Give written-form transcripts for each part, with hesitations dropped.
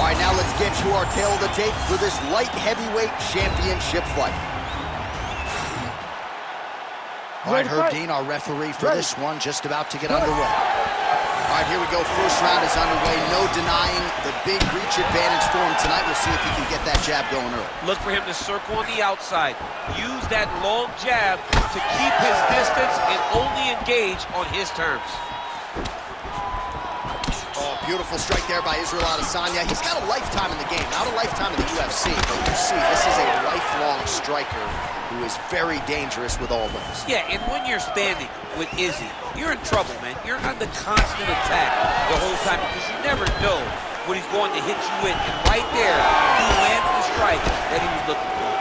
right, now let's get to our tail of the tape for this light heavyweight championship fight. All right, Herb Dean, our referee for this one, just about to get underway. All right, here we go. First round is underway. No denying the big reach advantage for him tonight. We'll see if he can get that jab going early. Look for him to circle on the outside. Use that long jab to keep his distance and only engage on his terms. Oh, beautiful strike there by Israel Adesanya. He's got a lifetime in the game, not a lifetime in the UFC, but you see, this is a lifelong striker who is very dangerous with all limbs. Yeah, and when you're standing with Izzy, you're in trouble, man. You're under constant attack the whole time because you never know what he's going to hit you with. And right there, he landed the strike that he was looking for.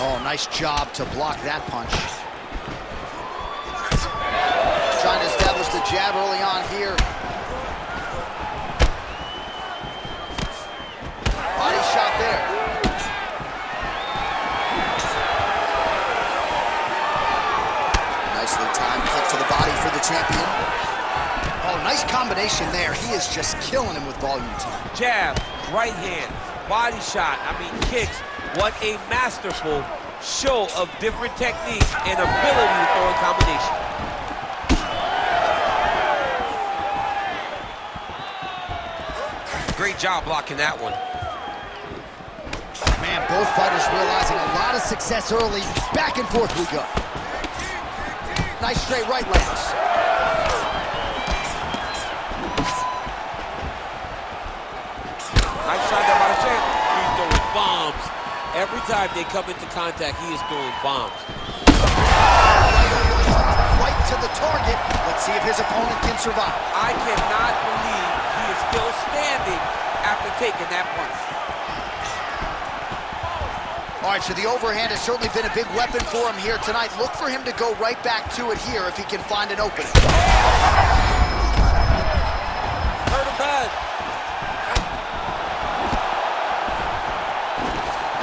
Oh, nice job to block that punch. Trying to establish the jab early on here. Body shot there. Nicely timed kick to the body for the champion. Oh, nice combination there. He is just killing him with volume tonight. Jab, right hand, body shot, kicks. What a masterful show of different techniques and ability to throw in combination. Great job blocking that one. Man, both fighters realizing a lot of success early. Back and forth we go. Nice straight right lands. Nice shot there by the champ. He's throwing bombs. Every time they come into contact, he is throwing bombs. Right to the target. Let's see if his opponent can survive. I cannot believe he is still standing after taking that punch. All right, so the overhand has certainly been a big weapon for him here tonight. Look for him to go right back to it here if he can find an opening. Hurt him bad.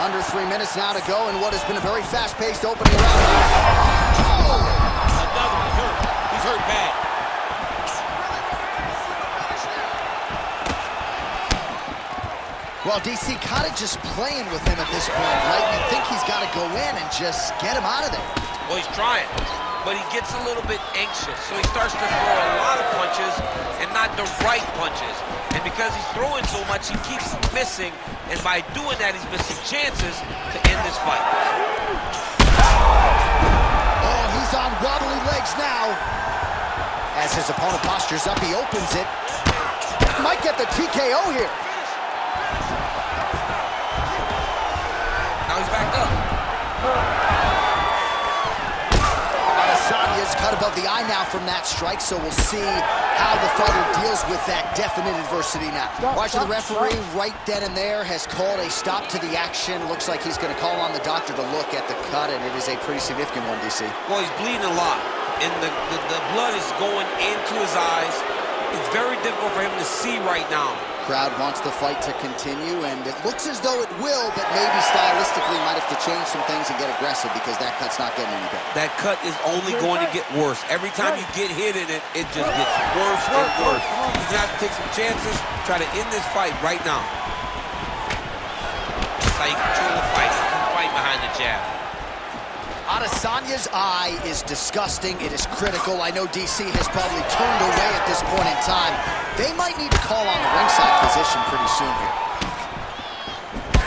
Under 3 minutes now to go in what has been a very fast-paced opening round. Oh! Another one hurt. He's hurt bad. Well, DC kind of just playing with him at this point, right? You think he's got to go in and just get him out of there. Well, he's trying, but he gets a little bit anxious, so he starts to throw a lot of punches and not the right punches. And because he's throwing so much, he keeps missing, and by doing that, he's missing chances to end this fight. Oh, he's on wobbly legs now. As his opponent postures up, he opens it. Might get the TKO here. Now he's backed up. Adesanya's cut above the eye now from that strike, so we'll see how the fighter deals with that definite adversity now. Watch the referee right then and there has called a stop to the action. Looks like he's going to call on the doctor to look at the cut, and it is a pretty significant one, DC. Well, he's bleeding a lot, and the blood is going into his eyes. It's very difficult for him to see right now. Crowd wants the fight to continue, and it looks as though it will, but maybe stylistically might have to change some things and get aggressive because that cut's not getting any better. That cut is only going to get worse. Every time you get hit in it, it just gets worse and worse. You're going to have to take some chances, try to end this fight right now. That's how you control the fight. You can fight behind the jab. Adesanya's eye is disgusting. It is critical. I know DC has probably turned away at this point in time. They might need to call on the ringside position pretty soon here.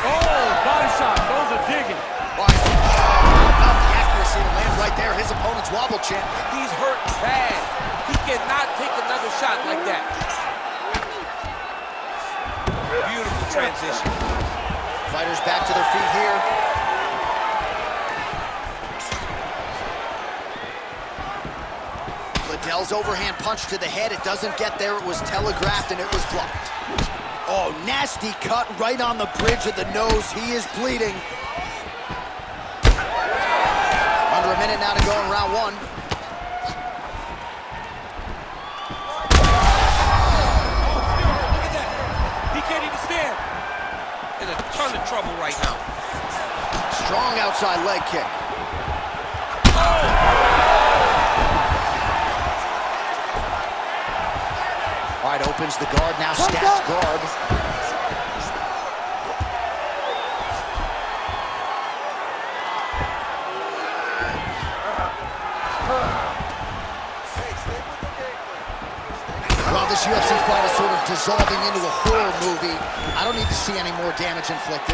Oh, body shot. Those are digging. Not the accuracy to land right there. His opponent's wobble champ. He's hurt bad. He cannot take another shot like that. Beautiful transition. Fighters back to their feet here. Liddell's overhand punch to the head. It doesn't get there. It was telegraphed and it was blocked. Oh, nasty cut right on the bridge of the nose. He is bleeding. Under a minute now to go in round one. Look at that. He can't even stand. In a ton of trouble right now. Strong outside leg kick. opens the guard, now stacks guard. Well, this UFC fight is sort of dissolving into a horror movie. I don't need to see any more damage inflicted.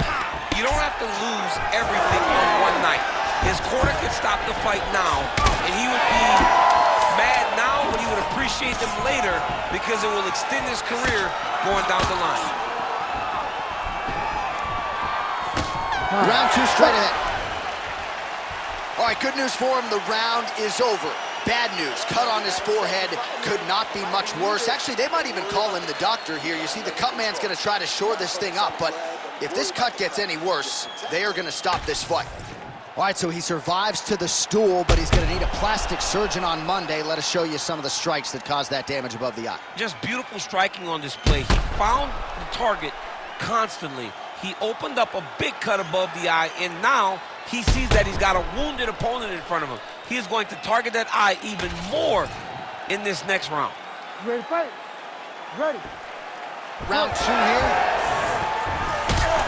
You don't have to lose everything on one night. His corner could stop the fight now, and he would be mad now, but he would appreciate them later because it will extend his career going down the line. Round 2 straight ahead. All right, good news for him. The round is over. Bad news, cut on his forehead, could not be much worse. Actually, they might even call in the doctor here. You see, the cut man's gonna try to shore this thing up, but if this cut gets any worse, they are gonna stop this fight. All right, so he survives to the stool, but he's gonna need a plastic surgeon on Monday. Let us show you some of the strikes that caused that damage above the eye. Just beautiful striking on display. He found the target constantly. He opened up a big cut above the eye, and now he sees that he's got a wounded opponent in front of him. He is going to target that eye even more in this next round. You ready to fight? Ready. Round 2 here.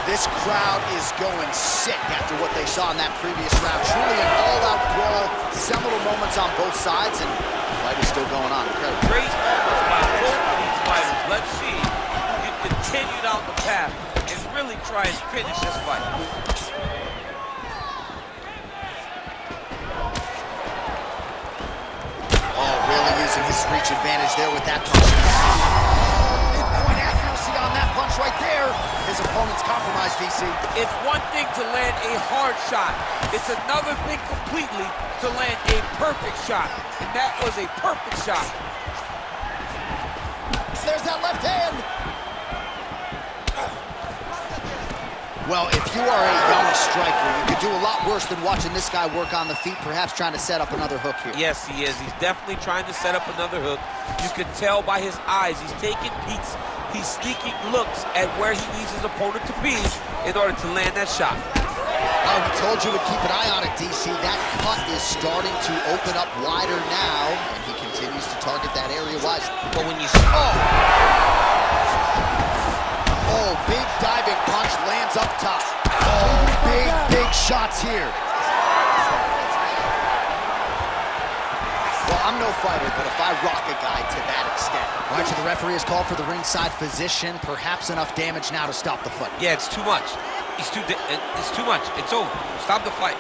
This crowd is going sick after what they saw in that previous round. Truly an all-out brawl, seminal moments on both sides, and the fight is still going on. Incredible. Great by both of these fighters. Let's see who can continue down the path and really try and finish this fight. Oh, really using his reach advantage there with that punch. Pinpoint accuracy on that punch right there. His opponent's compromised, DC. It's one thing to land a hard shot. It's another thing completely to land a perfect shot. And that was a perfect shot. There's that left hand. Well, if you are a young striker, you could do a lot worse than watching this guy work on the feet, perhaps trying to set up another hook here. Yes, he is. He's definitely trying to set up another hook. You can tell by his eyes. He's taking peeks. He's sneaking looks at where he needs his opponent to be in order to land that shot. Oh, we told you to keep an eye on it, DC. That cut is starting to open up wider now, and he continues to target that area wisely. But when you... Oh, big diving punch lands up top. Oh, big shots here. Well, I'm no fighter, but if I rock a guy to that extent. All right, so the referee has called for the ringside physician. Perhaps enough damage now to stop the fight. Yeah, it's too much. It's too much. It's over. Stop the fight.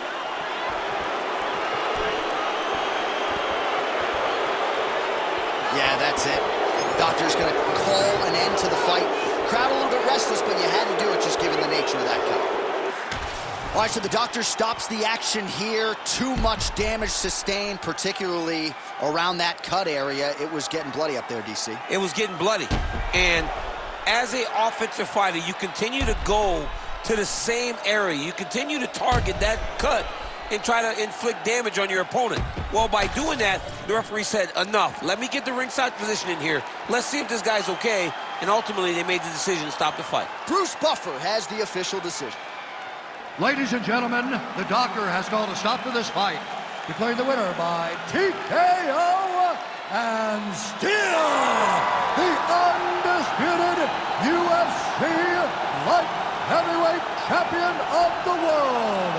Yeah, that's it. The doctor's going to call an end to the fight. Crowd a little bit restless, but you had to do it just given the nature of that cut. All right, so the doctor stops the action here. Too much damage sustained, particularly around that cut area. It was getting bloody up there, DC. It was getting bloody. And as an offensive fighter, you continue to go to the same area. You continue to target that cut and try to inflict damage on your opponent. Well, by doing that, the referee said, enough. Let me get the ringside position in here. Let's see if this guy's okay. And ultimately, they made the decision to stop the fight. Bruce Buffer has the official decision. Ladies and gentlemen, the doctor has called a stop to this fight, declaring the winner by TKO and still the undisputed UFC light heavyweight champion of the world,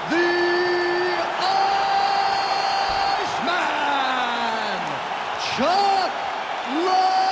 the Iceman, Chuck Liddel.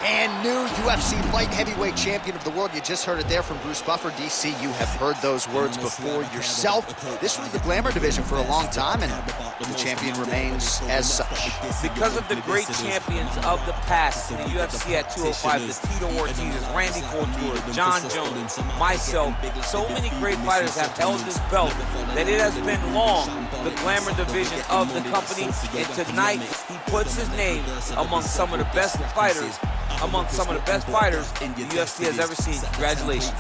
And new UFC light heavyweight champion of the world. You just heard it there from Bruce Buffer. DC, you have heard those words before yourself. This was the glamour division for a long time, and the champion remains as such. Because of the great champions of the past in the UFC at 205, the Tito Ortiz, Randy Couture, John Jones, myself, so many great fighters have held this belt that it has been long the glamour division of the company, and tonight he puts his name among some of the best fighters, the UFC has ever seen. Congratulations.